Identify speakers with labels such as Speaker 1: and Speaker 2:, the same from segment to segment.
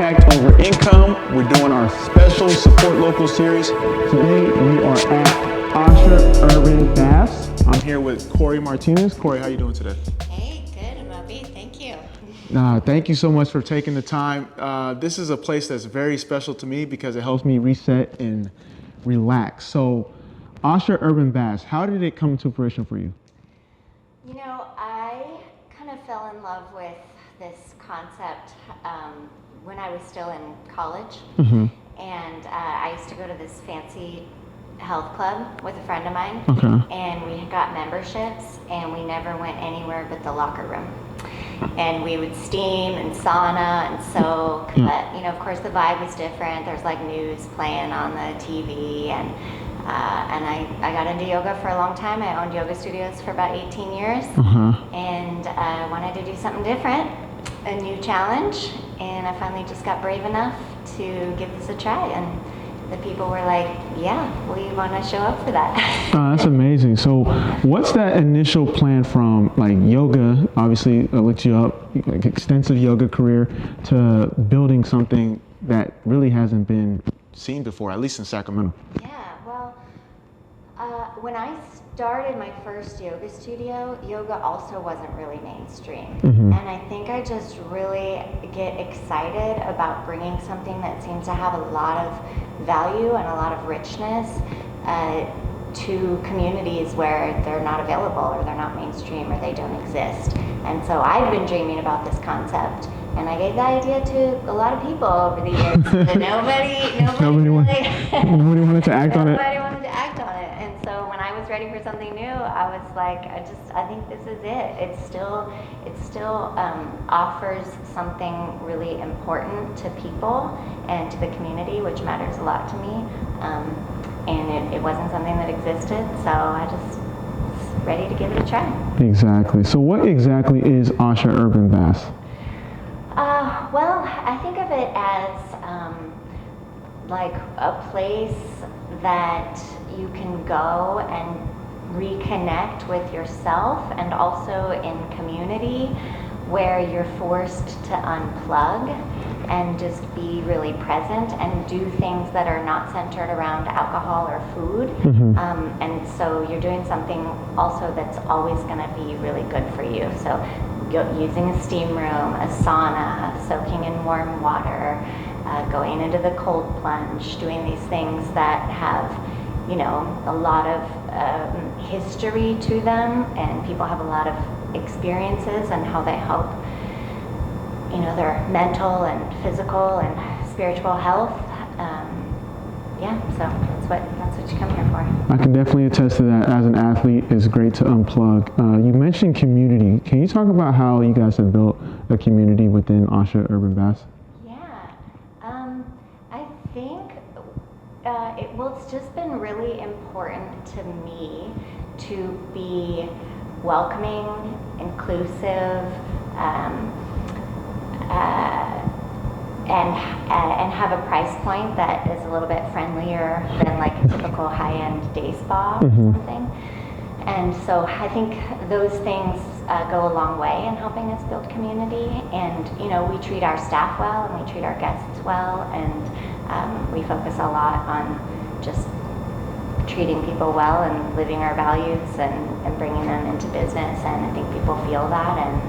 Speaker 1: impact over income. We're doing our special Support Local series. Today we are at Asha Urban Baths. I'm here with Corey Martinez. Corey, how you doing today?
Speaker 2: Hey, good, Moby. Thank you.
Speaker 1: Thank you so much for taking the time. This is a place that's very special to me because it helps me reset and relax. So, Asha Urban Baths, how did it come to fruition for you?
Speaker 2: You know, I kind of fell in love with this concept when I was still in college.
Speaker 1: Mm-hmm.
Speaker 2: And I used to go to this fancy health club with a friend of mine.
Speaker 1: Okay.
Speaker 2: And we got memberships, and we never went anywhere but the locker room. And we would steam and sauna and soak, but you know, of course, the vibe was different. There's like news playing on the TV, and I got into yoga for a long time. I owned yoga studios for about 18 years, and I wanted to do something different, a new challenge, and I finally just got brave enough to give this a try, and the people were like, yeah, we want to show up for that.
Speaker 1: That's amazing. So what's that initial plan from like yoga, obviously looked you up, like extensive yoga career, to building something that really hasn't been seen before, at least in Sacramento?
Speaker 2: Yeah, well, when I started my first yoga studio, yoga also wasn't really mainstream. And I think I just really get excited about bringing something that seems to have a lot of value and a lot of richness to communities where they're not available, or they're not mainstream, or they don't exist. And so I've been dreaming about this concept, and I gave the idea to a lot of people over the years, but nobody
Speaker 1: wanted to act on it.
Speaker 2: Nobody wanted to act on it. And so when I was ready for something new, I was like, I think this is it. It still offers something really important to people and to the community, which matters a lot to me. And it wasn't something that existed, so I just was ready to give it a try.
Speaker 1: Exactly. So what exactly is Asha Urban Baths?
Speaker 2: Well, I think of it as like a place that you can go and reconnect with yourself, and also in community where you're forced to unplug and just be really present and do things that are not centered around alcohol or food. And so you're doing something also that's always going to be really good for you. So using a steam room, a sauna, soaking in warm water, going into the cold plunge, doing these things that have, you know, a lot of history to them, and people have a lot of experiences and how they help, you know, their mental and physical and spiritual health. So that's what you come here for.
Speaker 1: I can definitely attest to that. As an athlete, it's great to unplug. You mentioned community. Can you talk about how you guys have built a community within Asha Urban Baths?
Speaker 2: I think it's just been really important to me to be welcoming, inclusive, and have a price point that is a little bit friendlier than like a typical high-end day spa or something. And so I think those things go a long way in helping us build community. And you know, we treat our staff well, and we treat our guests well, and we focus a lot on just treating people well and living our values and bringing them into business. And I think people feel that, and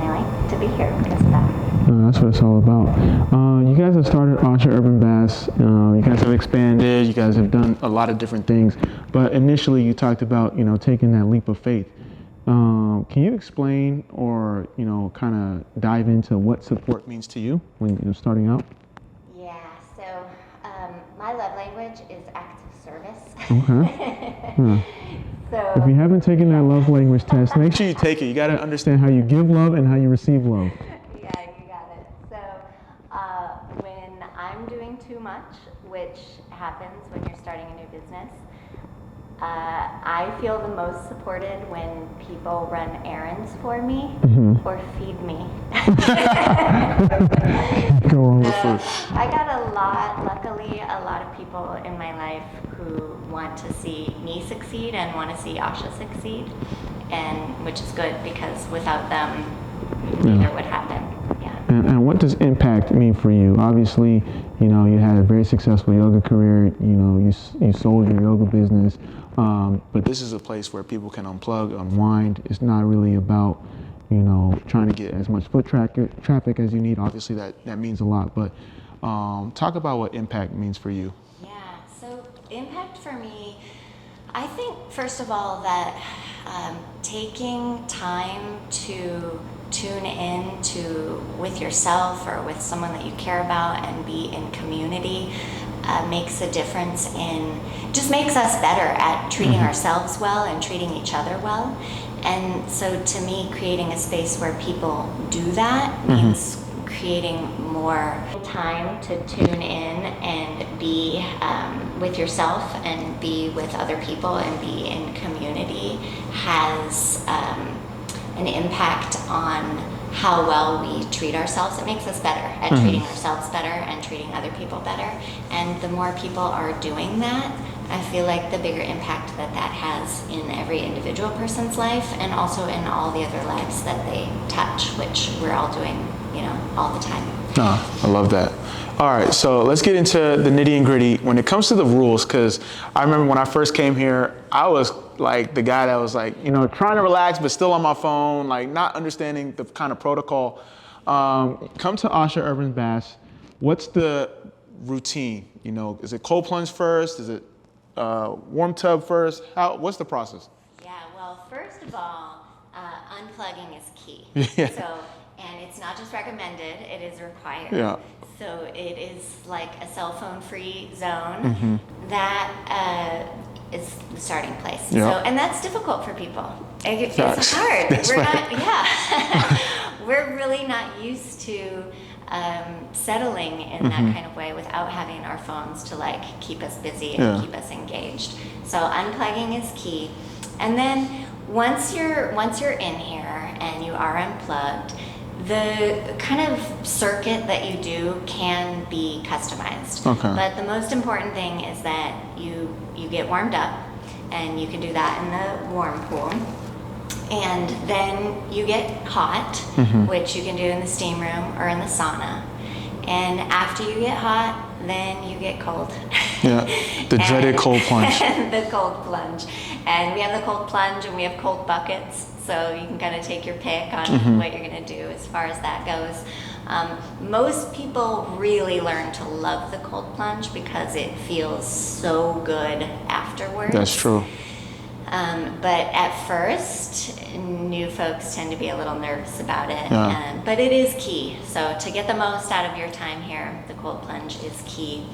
Speaker 2: they like to be here because of that.
Speaker 1: That's what it's all about. You guys have started Asha Urban Baths. You guys have expanded. You guys have done a lot of different things. But initially, you talked about, you know, taking that leap of faith. Can you explain, or you know, kind of dive into what support means to you when you're starting out?
Speaker 2: Yeah. So my love language is acts of service.
Speaker 1: Okay.
Speaker 2: So
Speaker 1: if you haven't taken that love language test, make sure you take it. You got to understand how you give love and how you receive love.
Speaker 2: Yeah, you got it. So when I'm doing too much, which happens when you're starting a new business, I feel the most supported when people run errands for me or feed me.
Speaker 1: Go wrong with food.
Speaker 2: I got luckily, a lot of people in my life who want to see me succeed and want to see Asha succeed, and which is good because without them, neither would happen. Yeah.
Speaker 1: And what does impact mean for you? Obviously, you know, you had a very successful yoga career. You know, you sold your yoga business, but this is a place where people can unplug, unwind. It's not really about, you know, trying to get as much foot traffic as you need. Obviously, that means a lot. But talk about what impact means for you.
Speaker 2: Yeah. So impact for me, I think first of all that taking time to tune in to with yourself or with someone that you care about and be in community makes a difference just makes us better at treating ourselves well and treating each other well. And so to me, creating a space where people do that means creating more time to tune in and be with yourself and be with other people and be in community has an impact on how well we treat ourselves. It makes us better at treating ourselves better and treating other people better. And the more people are doing that, I feel like the bigger impact that has in every individual person's life and also in all the other lives that they touch, which we're all doing, you know, all the time.
Speaker 1: Oh, I love that. All right, so let's get into the nitty and gritty. When it comes to the rules, because I remember when I first came here, I was like the guy that was like, you know, trying to relax, but still on my phone, like not understanding the kind of protocol. Come to Asha Urban Baths. What's the routine? You know, is it cold plunge first? Is it warm tub first? What's the process?
Speaker 2: Yeah, well, first of all, unplugging is key.
Speaker 1: Yeah.
Speaker 2: So, and it's not just recommended, it is required.
Speaker 1: Yeah.
Speaker 2: So it is like a cell phone free zone that is the starting place.
Speaker 1: Yeah.
Speaker 2: So, and that's difficult for people. It's
Speaker 1: Facts.
Speaker 2: hard.
Speaker 1: That's
Speaker 2: We're
Speaker 1: right.
Speaker 2: not, yeah. We're really not used to settling in that kind of way without having our phones to like keep us busy and keep us engaged. So unplugging is key. And then once you're in here and you are unplugged, the kind of circuit that you do can be customized.
Speaker 1: Okay.
Speaker 2: But the most important thing is that you get warmed up, and you can do that in the warm pool. And then you get hot, which you can do in the steam room or in the sauna. And after you get hot, then you get cold.
Speaker 1: Yeah, the dreaded cold plunge.
Speaker 2: The cold plunge. And we have the cold plunge and we have cold buckets. So you can kind of take your pick on what you're going to do as far as that goes. Most people really learn to love the cold plunge because it feels so good afterwards.
Speaker 1: That's true.
Speaker 2: But at first, new folks tend to be a little nervous about it.
Speaker 1: Yeah.
Speaker 2: But it is key. So to get the most out of your time here, the cold plunge is key.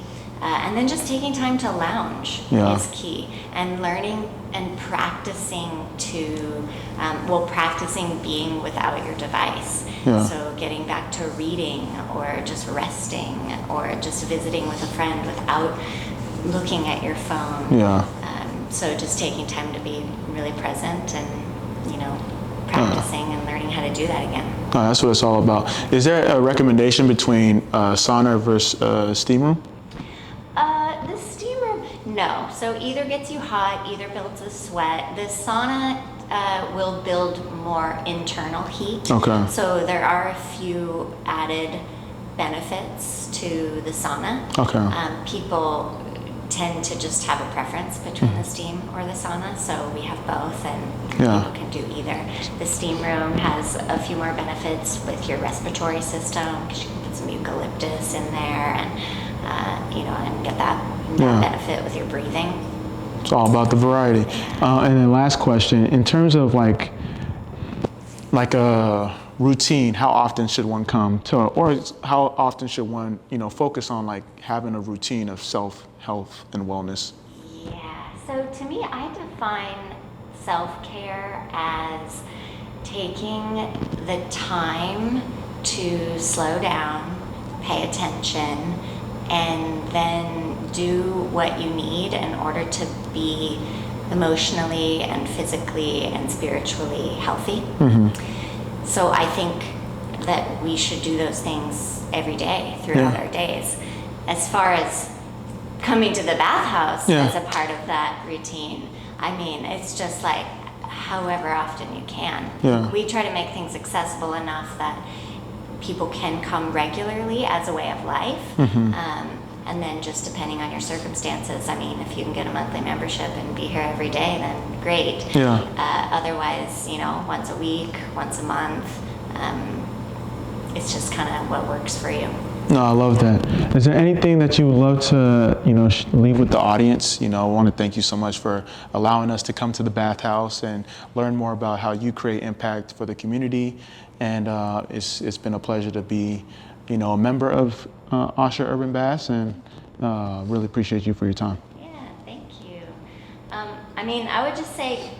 Speaker 2: And then just taking time to lounge is key. And learning and practicing practicing being without your device.
Speaker 1: Yeah.
Speaker 2: So getting back to reading or just resting or just visiting with a friend without looking at your phone.
Speaker 1: Yeah.
Speaker 2: So just taking time to be really present and, you know, practicing and learning how to do that again.
Speaker 1: Oh, that's what it's all about. Is there a recommendation between sauna versus steam room?
Speaker 2: The steam room, no. So either gets you hot, either builds a sweat. The sauna will build more internal heat.
Speaker 1: Okay.
Speaker 2: So there are a few added benefits to the sauna.
Speaker 1: Okay.
Speaker 2: People tend to just have a preference between the steam or the sauna, so we have both, and people can do either. The steam room has a few more benefits with your respiratory system because you can put some eucalyptus in there and and get that benefit with your breathing.
Speaker 1: It's all about the variety. And then last question, in terms of like a routine, how often should one come to, or how often should one, focus on like having a routine of health and wellness?
Speaker 2: Yeah, so to me, I define self-care as taking the time to slow down, pay attention, and then do what you need in order to be emotionally and physically and spiritually healthy. So I think that we should do those things every day throughout our days. As far as coming to the bathhouse as a part of that routine, I mean, it's just like however often you can. We try to make things accessible enough that people can come regularly as a way of life. And then just depending on your circumstances, I mean, if you can get a monthly membership and be here every day, then great.
Speaker 1: Yeah.
Speaker 2: Otherwise, you know, once a week, once a month, it's just kind of what works for you.
Speaker 1: No, I love that. Is there anything that you would love to, you know, leave with the audience? You know, I want to thank you so much for allowing us to come to the bathhouse and learn more about how you create impact for the community. And it's been a pleasure to be, you know, a member of Asha Urban Baths, and really appreciate you for your time.
Speaker 2: Yeah, thank you. I mean, I would just say,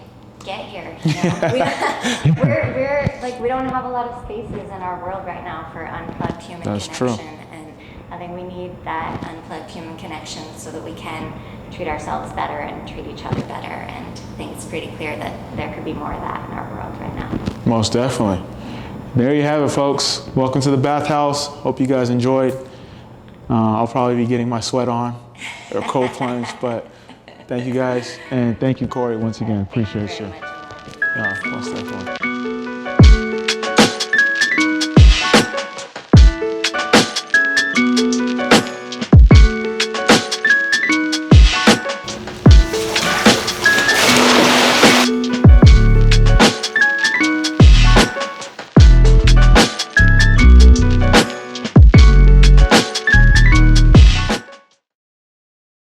Speaker 2: get here. You know? we're like, we don't have a lot of spaces in our world right now for unplugged human connection.
Speaker 1: True.
Speaker 2: And I think we need that unplugged human connection so that we can treat ourselves better and treat each other better. And I think it's pretty clear that there could be more of that in our world right now.
Speaker 1: Most definitely. There you have it, folks. Welcome to the bathhouse. Hope you guys enjoyed. I'll probably be getting my sweat on or cold plunge, but thank you guys. And thank you, Corey, once again. Appreciate you.
Speaker 2: Thank you very much.
Speaker 1: Most definitely.